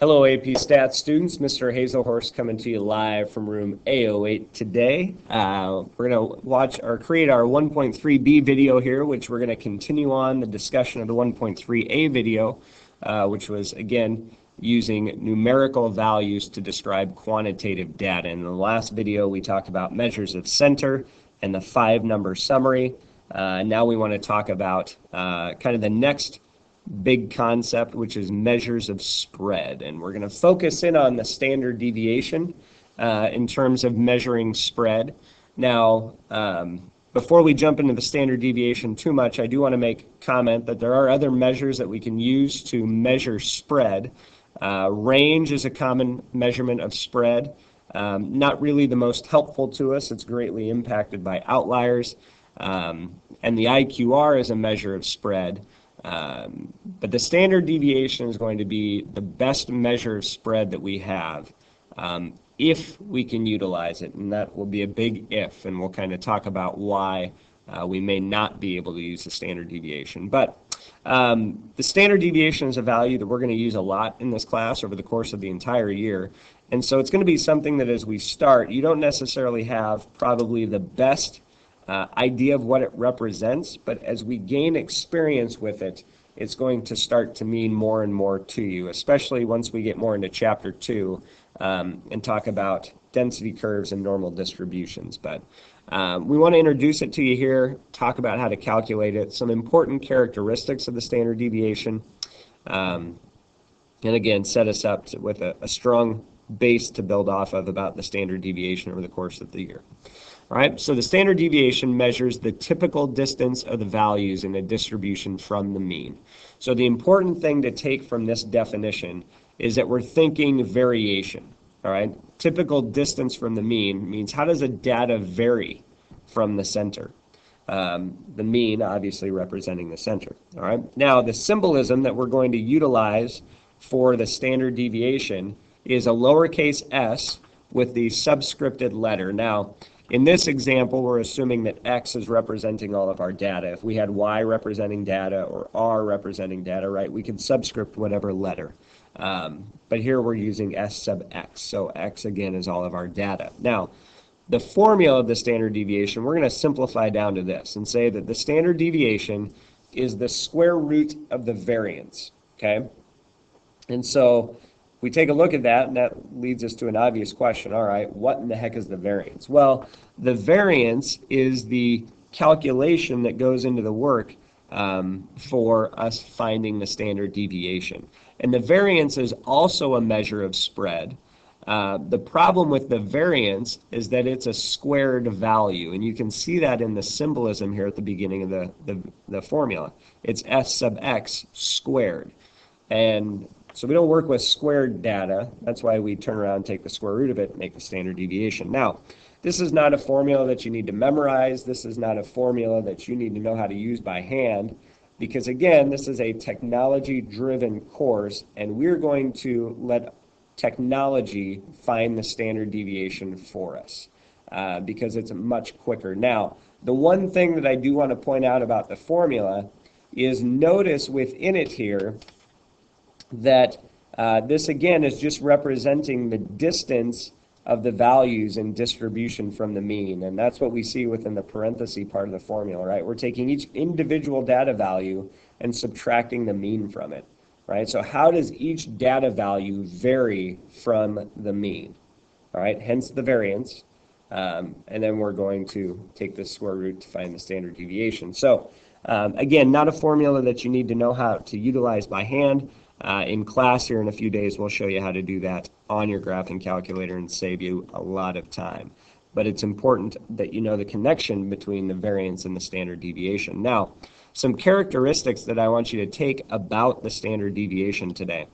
Hello AP Stats students, Mr. Hazelhorst coming to you live from room A08 today. We're going to create our 1.3b video here, which we're going to continue on the discussion of the 1.3a video, which was again using numerical values to describe quantitative data. In the last video we talked about measures of center and the 5-number summary. Now we want to talk about kind of the next big concept, which is measures of spread, and we're going to focus in on the standard deviation in terms of measuring spread. Now, before we jump into the standard deviation too much, I do want to make comment that there are other measures that we can use to measure spread. Range is a common measurement of spread. Not really the most helpful to us. It's greatly impacted by outliers. And the IQR is a measure of spread. But the standard deviation is going to be the best measure of spread that we have if we can utilize it, and that will be a big if, and we'll kind of talk about why we may not be able to use the standard deviation. But the standard deviation is a value that we're going to use a lot in this class over the course of the entire year, and so it's going to be something that as we start, you don't necessarily have probably the best idea of what it represents, but as we gain experience with it, it's going to start to mean more and more to you, especially once we get more into chapter 2 and talk about density curves and normal distributions. But we want to introduce it to you here, talk about how to calculate it, some important characteristics of the standard deviation, and again set us up with a strong base to build off of about the standard deviation over the course of the year. All right, so the standard deviation measures the typical distance of the values in a distribution from the mean. So the important thing to take from this definition is that we're thinking variation. All right, typical distance from the mean means how does a data vary from the center? The mean obviously representing the center. All right, now the symbolism that we're going to utilize for the standard deviation is a lowercase s with the subscripted letter. Now, in this example, we're assuming that X is representing all of our data. If we had Y representing data or R representing data, right, we could subscript whatever letter. But here we're using S sub X, so X again is all of our data. Now, the formula of the standard deviation, we're going to simplify down to this and say that the standard deviation is the square root of the variance, okay? And so we take a look at that, and that leads us to an obvious question. All right, what in the heck is the variance? Well, the variance is the calculation that goes into the work for us finding the standard deviation. And the variance is also a measure of spread. The problem with the variance is that it's a squared value, and you can see that in the symbolism here at the beginning of the formula. It's S sub X squared. And so we don't work with squared data. That's why we turn around and take the square root of it and make the standard deviation. Now, this is not a formula that you need to memorize. This is not a formula that you need to know how to use by hand, because again, this is a technology-driven course, and we're going to let technology find the standard deviation for us because it's much quicker. Now, the one thing that I do want to point out about the formula is notice within it here that this again is just representing the distance of the values in distribution from the mean, and that's what we see within the parenthesis part of the formula, right? We're taking each individual data value and subtracting the mean from it, right? So how does each data value vary from the mean? All right, hence the variance, and then we're going to take the square root to find the standard deviation. So again, not a formula that you need to know how to utilize by hand. In class here in a few days, we'll show you how to do that on your graphing calculator and save you a lot of time. But it's important that you know the connection between the variance and the standard deviation. Now, some characteristics that I want you to take about the standard deviation today.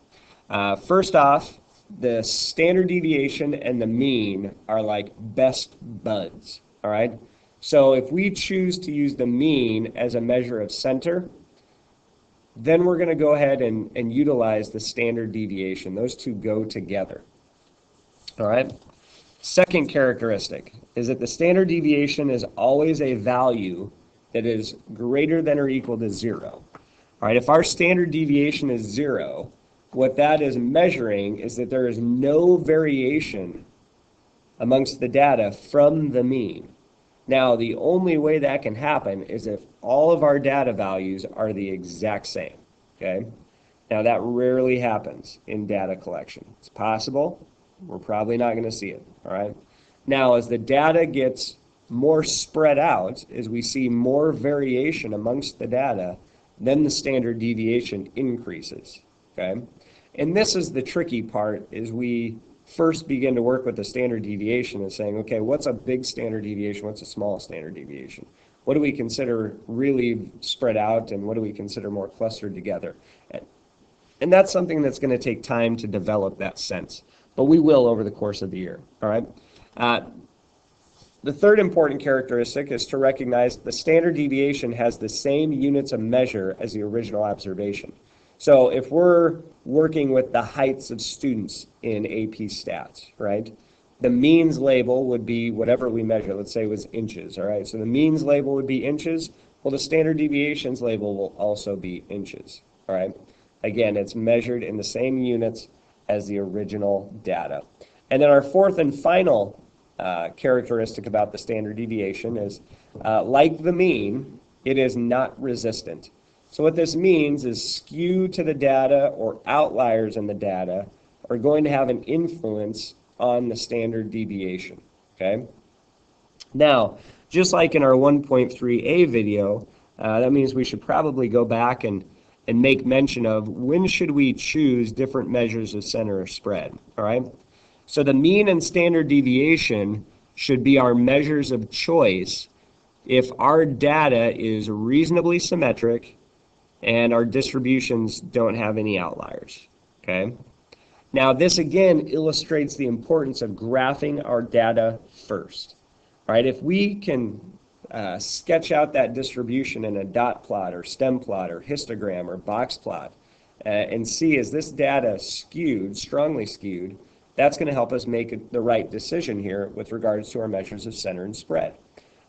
First off, the standard deviation and the mean are like best buds, all right? So if we choose to use the mean as a measure of center, then we're going to go ahead and utilize the standard deviation. Those two go together. All right. Second characteristic is that the standard deviation is always a value that is greater than or equal to 0. All right, if our standard deviation is 0, what that is measuring is that there is no variation amongst the data from the mean. Now, the only way that can happen is if all of our data values are the exact same, okay? Now, that rarely happens in data collection. It's possible. We're probably not going to see it, all right? Now, as the data gets more spread out, as we see more variation amongst the data, then the standard deviation increases, okay? And this is the tricky part, is we first begin to work with the standard deviation and saying, okay, what's a big standard deviation? What's a small standard deviation? What do we consider really spread out, and what do we consider more clustered together? And that's something that's going to take time to develop that sense, but we will over the course of the year, all right? The third important characteristic is to recognize the standard deviation has the same units of measure as the original observation. So if we're working with the heights of students in AP Stats, right, the means label would be whatever we measure. Let's say it was inches, all right? So the means label would be inches. Well, the standard deviations label will also be inches, all right? Again, it's measured in the same units as the original data. And then our fourth and final characteristic about the standard deviation is, like the mean, it is not resistant. So what this means is skew to the data or outliers in the data are going to have an influence on the standard deviation, okay? Now, just like in our 1.3a video, that means we should probably go back and make mention of when should we choose different measures of center or spread, all right? So the mean and standard deviation should be our measures of choice if our data is reasonably symmetric and our distributions don't have any outliers, okay? Now, this again illustrates the importance of graphing our data first, right? If we can sketch out that distribution in a dot plot or stem plot or histogram or box plot and see, is this data skewed, strongly skewed, that's going to help us make the right decision here with regards to our measures of center and spread.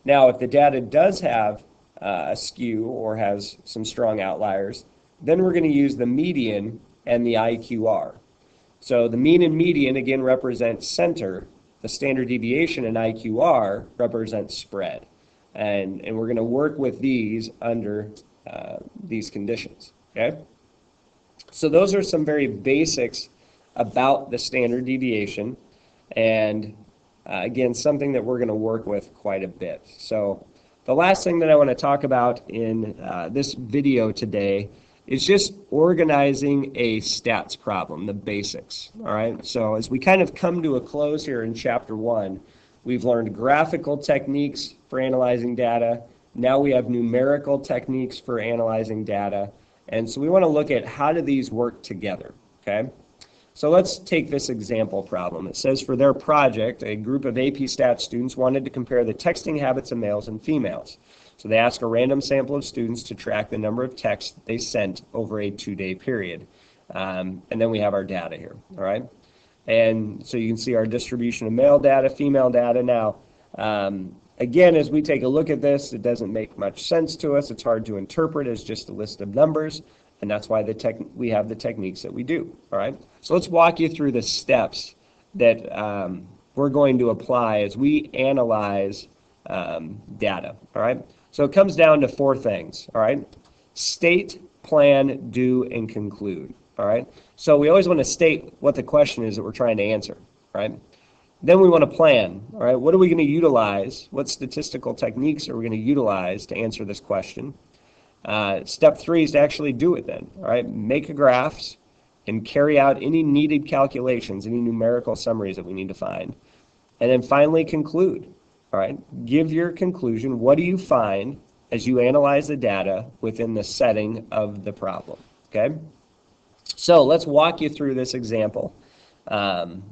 Now, if the data does have a skew or has some strong outliers, then we're going to use the median and the IQR. So the mean and median again represent center. The standard deviation and IQR represent spread. And we're going to work with these under these conditions, okay? So those are some very basics about the standard deviation, and again, something that we're going to work with quite a bit. So the last thing that I want to talk about in this video today is just organizing a stats problem, the basics, all right? So as we kind of come to a close here in Chapter 1, we've learned graphical techniques for analyzing data. Now we have numerical techniques for analyzing data. And so we want to look at how do these work together, okay? So let's take this example problem. It says for their project, a group of AP Stats students wanted to compare the texting habits of males and females. So they asked a random sample of students to track the number of texts they sent over a 2-day period. And then we have our data here, all right? And so you can see our distribution of male data, female data. Now, again, as we take a look at this, it doesn't make much sense to us. It's hard to interpret as just a list of numbers. And that's why we have the techniques that we do, all right? So let's walk you through the steps that we're going to apply as we analyze data, all right? So it comes down to 4 things, all right? State, plan, do, and conclude, all right? So we always want to state what the question is that we're trying to answer, right? Then we want to plan, all right? What are we going to utilize? What statistical techniques are we going to utilize to answer this question? Step 3 is to actually do it then, all right? Make graphs and carry out any needed calculations, any numerical summaries that we need to find. And then finally conclude, all right? Give your conclusion. What do you find as you analyze the data within the setting of the problem, okay? So let's walk you through this example, and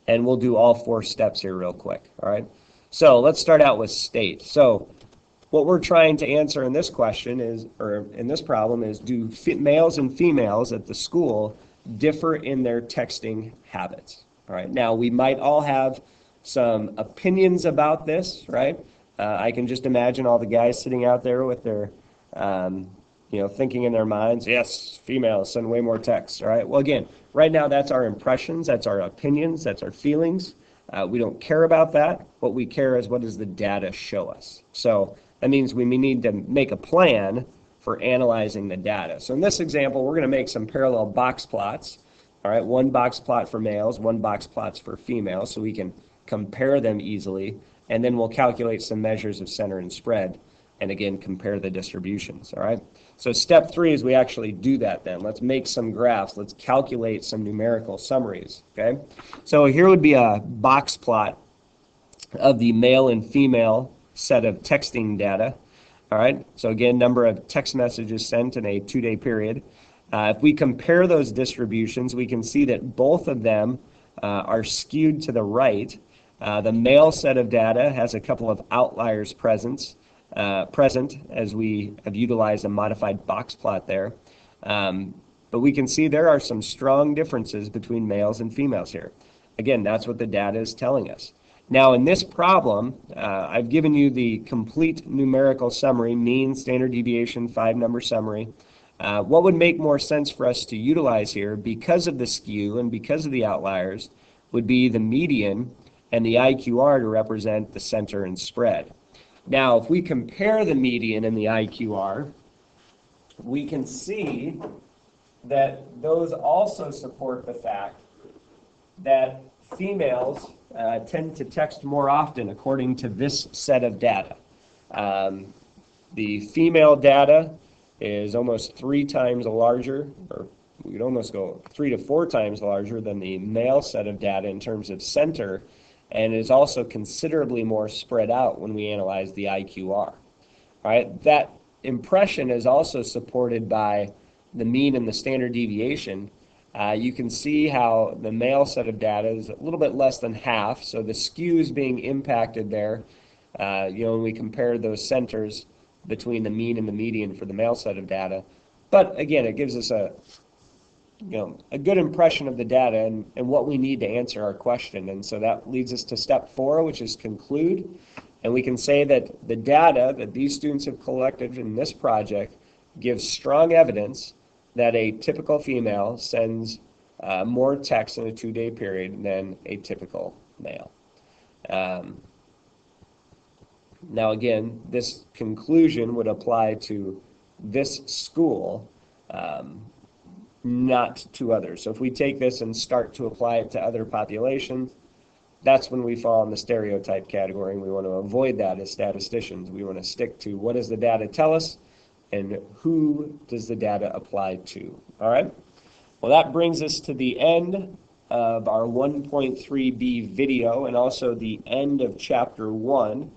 we'll do all 4 steps here real quick, all right? So let's start out with state. So what we're trying to answer in this question is, or in this problem is, do males and females at the school differ in their texting habits? All right. Now, we might all have some opinions about this, right? I can just imagine all the guys sitting out there with their, thinking in their minds, yes, females send way more texts, all right? Well, again, right now that's our impressions, that's our opinions, that's our feelings. We don't care about that. What we care is, what does the data show us? So that means we need to make a plan for analyzing the data. So in this example, we're going to make some parallel box plots. All right, one box plot for males, one box plots for females, so we can compare them easily, and then we'll calculate some measures of center and spread, and again, compare the distributions, all right? So step 3 is we actually do that then. Let's make some graphs. Let's calculate some numerical summaries, okay? So here would be a box plot of the male and female set of texting data, all right? So again, number of text messages sent in a 2-day period. If we compare those distributions, we can see that both of them are skewed to the right. The male set of data has a couple of outliers present as we have utilized a modified box plot there. But we can see there are some strong differences between males and females here. Again, that's what the data is telling us. Now in this problem, I've given you the complete numerical summary, mean, standard deviation, 5-number summary. What would make more sense for us to utilize here, because of the skew and because of the outliers, would be the median and the IQR to represent the center and spread. Now, if we compare the median and the IQR, we can see that those also support the fact that females tend to text more often according to this set of data. The female data is almost 3 times larger, or we could almost go 3 to 4 times larger than the male set of data in terms of center, and is also considerably more spread out when we analyze the IQR. All right, that impression is also supported by the mean and the standard deviation. You can see how the male set of data is a little bit less than half, so the skew is being impacted there. When we compare those centers between the mean and the median for the male set of data. But again, it gives us a good impression of the data and what we need to answer our question. And so that leads us to step 4, which is conclude. And we can say that the data that these students have collected in this project gives strong evidence that a typical female sends more text in a 2-day period than a typical male. Now again, this conclusion would apply to this school, not to others. So if we take this and start to apply it to other populations, that's when we fall in the stereotype category, and we want to avoid that as statisticians. We want to stick to what does the data tell us and who does the data apply to. All right? Well, that brings us to the end of our 1.3b video and also the end of chapter 1.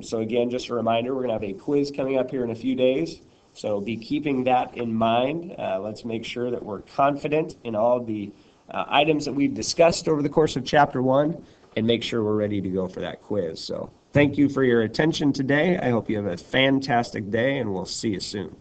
So again, just a reminder, we're going to have a quiz coming up here in a few days. So be keeping that in mind. Let's make sure that we're confident in all the items that we've discussed over the course of chapter 1 and make sure we're ready to go for that quiz. So thank you for your attention today. I hope you have a fantastic day, and we'll see you soon.